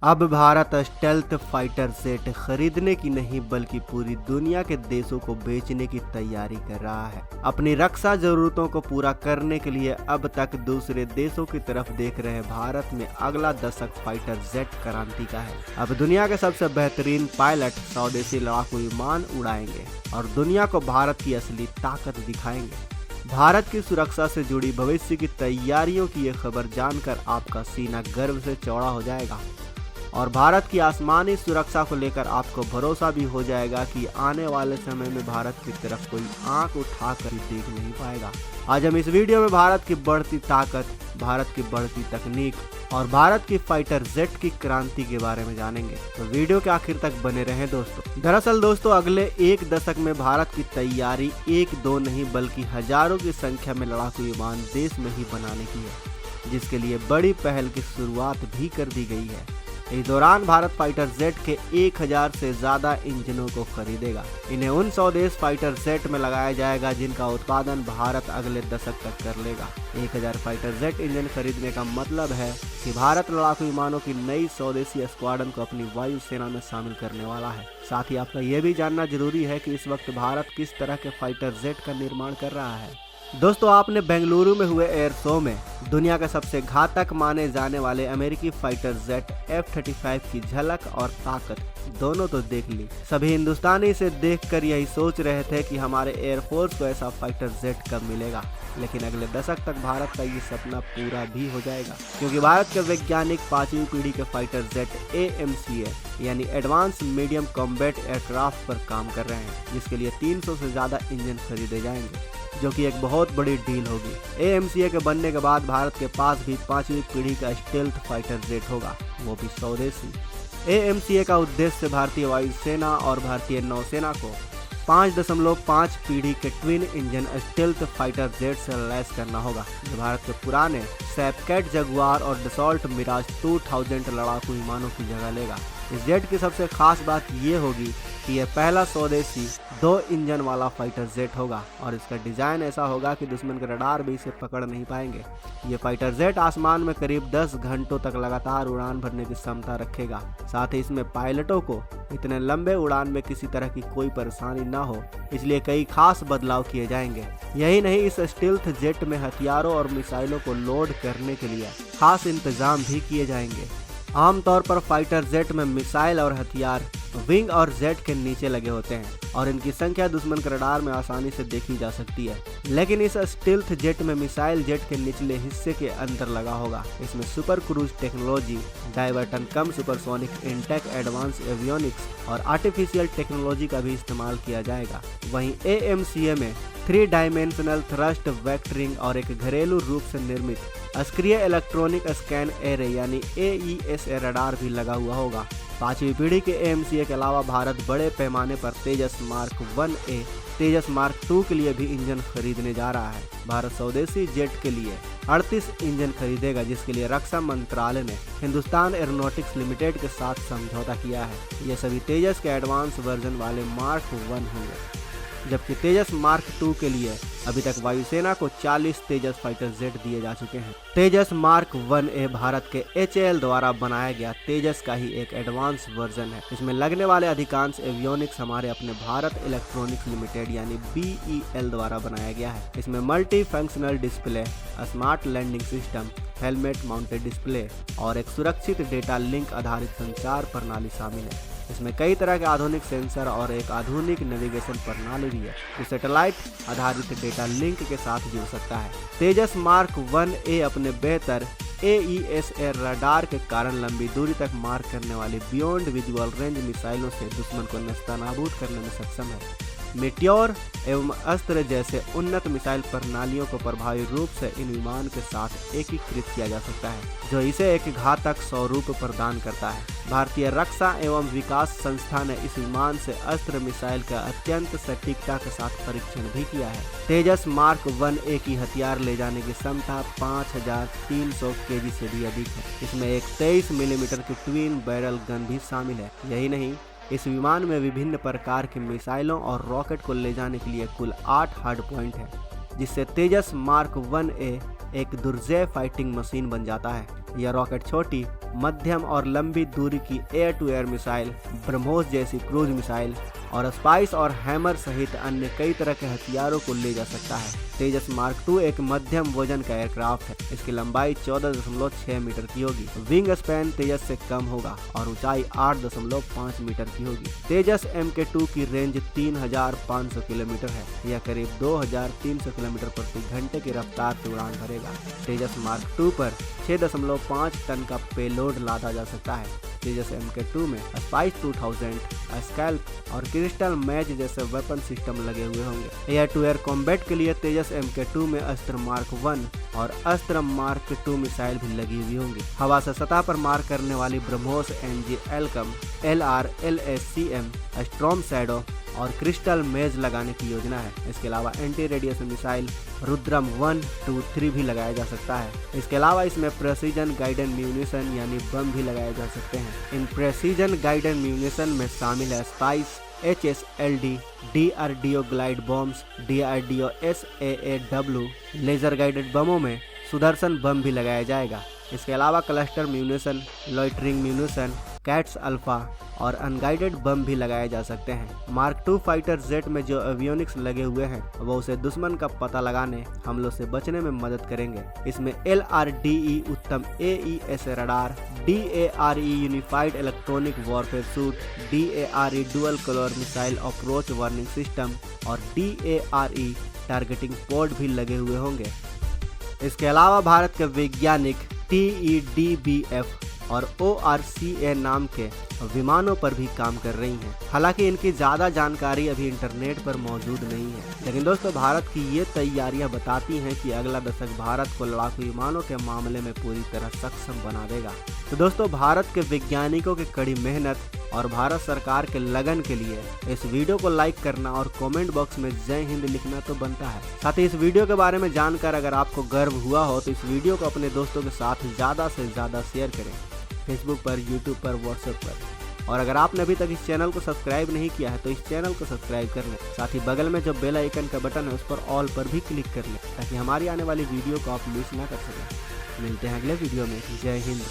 अब Bharat stealth fighter jet खरीदने की नहीं बल्कि पूरी दुनिया के देशों को बेचने की तैयारी कर रहा है। अपनी रक्षा जरूरतों को पूरा करने के लिए अब तक दूसरे देशों की तरफ देख रहे भारत में अगला दशक फाइटर जेट क्रांति का है। अब दुनिया के सबसे बेहतरीन पायलट स्वदेशी लड़ाकू विमान उड़ाएंगे और दुनिया को भारत की असली ताकत दिखाएंगे। भारत की सुरक्षा से जुड़ी भविष्य की तैयारियों की ये खबर जानकर आपका सीना गर्व से चौड़ा हो जाएगा और भारत की आसमानी सुरक्षा को लेकर आपको भरोसा भी हो जाएगा कि आने वाले समय में भारत की तरफ कोई आंख उठाकर देख नहीं पाएगा। आज हम इस वीडियो में भारत की बढ़ती ताकत, भारत की बढ़ती तकनीक और भारत की फाइटर जेट की क्रांति के बारे में जानेंगे, तो वीडियो के आखिर तक बने रहें दोस्तों। दरअसल दोस्तों, अगले एक दशक में भारत की तैयारी एक दो नहीं बल्कि हजारों की संख्या में लड़ाकू विमान देश में ही बनाने की है, जिसके लिए बड़ी पहल की शुरुआत भी कर दी गई है। इस दौरान भारत फाइटर जेट के 1000 से ज्यादा इंजनों को खरीदेगा। इन्हें उन स्वदेश फाइटर जेट में लगाया जाएगा जिनका उत्पादन भारत अगले दशक तक कर लेगा। 1000 फाइटर जेट इंजन खरीदने का मतलब है कि भारत लड़ाकू विमानों की नई स्वदेशी स्क्वाड्रन को अपनी वायुसेना में शामिल करने वाला है। साथ ही आपका यह भी जानना जरूरी है कि इस वक्त भारत किस तरह के फाइटर जेट का निर्माण कर रहा है। दोस्तों, आपने बेंगलुरु में हुए एयर शो में दुनिया का सबसे घातक माने जाने वाले अमेरिकी फाइटर जेट F-35 की झलक और ताकत दोनों तो देख ली। सभी हिंदुस्तानी इसे देखकर यही सोच रहे थे कि हमारे एयरफोर्स को ऐसा फाइटर जेट कब मिलेगा, लेकिन अगले दशक तक भारत का ये सपना पूरा भी हो जाएगा, क्योंकि भारत के वैज्ञानिक 5वीं पीढ़ी के फाइटर जेट AMCA यानी एडवांस मीडियम कॉम्बैट एयरक्राफ्ट पर काम कर रहे हैं, जिसके लिए 300 से ज्यादा इंजन खरीदे जाएंगे, जो कि एक बहुत बड़ी डील होगी। AMCA के बनने के बाद भारत के पास भी 5वीं पीढ़ी का स्टेल्थ फाइटर जेट होगा, वो भी स्वदेशी। AMCA का उद्देश्य भारतीय वायुसेना और भारतीय नौसेना को 5.5 पीढ़ी के twin engine stealth fighter jet से लैस करना होगा, जो भारत के पुराने सैपकैट जगुआर और डसॉल्ट मिराज 2000 लड़ाकू विमानों की जगह लेगा। इस जेट की सबसे खास बात ये होगी कि यह पहला स्वदेशी 2 इंजन वाला फाइटर जेट होगा और इसका डिजाइन ऐसा होगा कि दुश्मन के रडार भी इसे पकड़ नहीं पाएंगे। ये फाइटर जेट आसमान में करीब 10 घंटों तक लगातार उड़ान भरने की क्षमता रखेगा। साथ ही इसमें पायलटों को इतने लंबे उड़ान में किसी तरह की कोई परेशानी न हो, इसलिए कई खास बदलाव किए जाएंगे। यही नहीं, इस स्टेल्थ जेट में हथियारों और मिसाइलों को लोड करने के लिए खास इंतजाम भी किए जाएंगे। आमतौर पर फाइटर जेट में मिसाइल और हथियार विंग और जेट के नीचे लगे होते हैं और इनकी संख्या दुश्मन के रडार में आसानी से देखी जा सकती है, लेकिन इस स्टेल्थ जेट में मिसाइल जेट के निचले हिस्से के अंदर लगा होगा। इसमें सुपर क्रूज टेक्नोलॉजी, डायवर्टन कम सुपरसोनिक इनटेक एडवांस एवियोनिक्स और आर्टिफिशियल टेक्नोलॉजी का भी इस्तेमाल किया जाएगा। वहीं AMCA में 3 डायमेंशनल थ्रस्ट वेक्टरिंग और एक घरेलू रूप से निर्मित सक्रिय इलेक्ट्रॉनिक स्कैन एरे यानी AESA रडार भी लगा हुआ होगा। 5वीं पीढ़ी के AMCA के अलावा भारत बड़े पैमाने पर तेजस मार्क 1A, तेजस मार्क 2 के लिए भी इंजन खरीदने जा रहा है। भारत स्वदेशी जेट के लिए 38 इंजन खरीदेगा, जिसके लिए रक्षा मंत्रालय ने हिंदुस्तान एरोनॉटिक्स लिमिटेड के साथ समझौता किया है। ये सभी तेजस के एडवांस वर्जन वाले मार्क 1 होंगे, जबकि तेजस मार्क 2 के लिए अभी तक वायुसेना को 40 तेजस फाइटर जेट दिए जा चुके हैं। तेजस मार्क 1A भारत के HAL द्वारा बनाया गया तेजस का ही एक एडवांस वर्जन है। इसमें लगने वाले अधिकांश एवियोनिक्स हमारे अपने भारत इलेक्ट्रॉनिक्स लिमिटेड यानी BEL द्वारा बनाया गया है। इसमें multi functional display, smart landing system, helmet mounted display और एक सुरक्षित डेटा लिंक आधारित संचार प्रणाली शामिल है। इसमें कई तरह के आधुनिक सेंसर और एक आधुनिक नेविगेशन प्रणाली भी है, जो सैटेलाइट आधारित डेटा लिंक के साथ जुड़ सकता है। तेजस मार्क 1A अपने बेहतर AESA रडार के कारण लंबी दूरी तक मार करने वाली बियॉन्ड विजुअल रेंज मिसाइलों से दुश्मन को नस्तानाबूद करने में सक्षम है। मेटियोर एवं अस्त्र जैसे उन्नत मिसाइल प्रणालियों को प्रभावी रूप से इन विमान के साथ एकीकृत किया जा सकता है, जो इसे एक घातक स्वरूप प्रदान करता है। भारतीय रक्षा एवं विकास संस्थान ने इस विमान से अस्त्र मिसाइल का अत्यंत सटीकता के साथ परीक्षण भी किया है। तेजस मार्क 1A की हथियार ले जाने की क्षमता 5300 kg से भी अधिक है। इसमें एक 23 मिलीमीटर की ट्विन बैरल गन भी शामिल है। यही नहीं, इस विमान में विभिन्न प्रकार के मिसाइलों और रॉकेट को ले जाने के लिए कुल 8 हार्ड पॉइंट है, जिससे तेजस मार्क 1A एक दुर्जय फाइटिंग मशीन बन जाता है। यह रॉकेट छोटी, मध्यम और लंबी दूरी की air to air missile, BrahMos जैसी क्रूज मिसाइल और स्पाइस और हैमर सहित अन्य कई तरह के हथियारों को ले जा सकता है। तेजस मार्क II एक मध्यम वजन का एयरक्राफ्ट है। इसकी लंबाई 14.6 मीटर की होगी। विंग स्पैन तेजस से कम होगा और ऊंचाई 8.5 मीटर की होगी। तेजस MK2 की रेंज 3500 किलोमीटर है। यह करीब 2300 किलोमीटर प्रति घंटे की रफ्तार से उड़ान भरेगा। तेजस मार्क II पर 6.5 टन का पेलोड लादा जा सकता है। तेजस MK2 में स्पाइस 2000, स्कैल्प और क्रिस्टल मैच जैसे वेपन सिस्टम लगे हुए होंगे। एयर टू एयर कॉम्बैट के लिए तेजस MK2 में अस्त्र मार्क I और अस्त्र मार्क II मिसाइल भी लगी हुई होंगी। हवा से सतह पर मार करने वाली BrahMos NG Alkem, LR, LSCM, storm shadow और क्रिस्टल मेज लगाने की योजना है। इसके अलावा एंटी रेडिएशन मिसाइल रुद्रम 1, 2, 3 भी लगाया जा सकता है। इसके अलावा इसमें प्रेसिजन गाइडेड म्यूनिशन यानी बम भी लगाए जा सकते हैं। इन प्रेसिजन गाइडेड म्यूनिशन में शामिल है spice, HSLD, DRDO glide bombs, DRDO SAAW। Laser guided बमों में सुदर्शन बम भी लगाया जाएगा। इसके अलावा cluster munition, loitering munition, CATS alpha और अनगाइडेड बम भी लगाए जा सकते हैं। मार्क II फाइटर जेट में जो एवियोनिक्स लगे हुए हैं वो उसे दुश्मन का पता लगाने, हमलों से बचने में मदद करेंगे। इसमें LRDE उत्तम AES radar, DARE unified electronic warfare suit, DARE dual colour missile approach warning system और DARE टारगेटिंग पॉड भी लगे हुए होंगे। इसके अलावा भारत के वैज्ञानिक TEDBF और ORCA नाम के विमानों पर भी काम कर रही हैं। हालांकि इनकी ज़्यादा जानकारी अभी इंटरनेट पर मौजूद नहीं है, लेकिन दोस्तों भारत की ये तैयारियां बताती हैं कि अगला दशक भारत को लड़ाकू विमानों के मामले में पूरी तरह सक्षम बना देगा। तो दोस्तों भारत के वैज्ञानिकों की कड़ी मेहनत और भारत सरकार के लगन के लिए इस वीडियो को लाइक करना और कमेंट बॉक्स में जय हिंद लिखना तो बनता है। साथ ही इस वीडियो के बारे में जानकर अगर आपको गर्व हुआ हो तो इस वीडियो को अपने दोस्तों के साथ ज़्यादा से ज़्यादा शेयर करें, फेसबुक पर, यूट्यूब पर, व्हाट्सएप पर। और अगर आपने अभी तक इस चैनल को सब्सक्राइब नहीं किया है तो इस चैनल को सब्सक्राइब कर लें। साथ ही बगल में जो बेल आइकन का बटन है उस पर ऑल पर भी क्लिक कर लें ताकि हमारी आने वाली वीडियो को आप मिस ना कर सकें। मिलते हैं अगले वीडियो में। जय हिंद।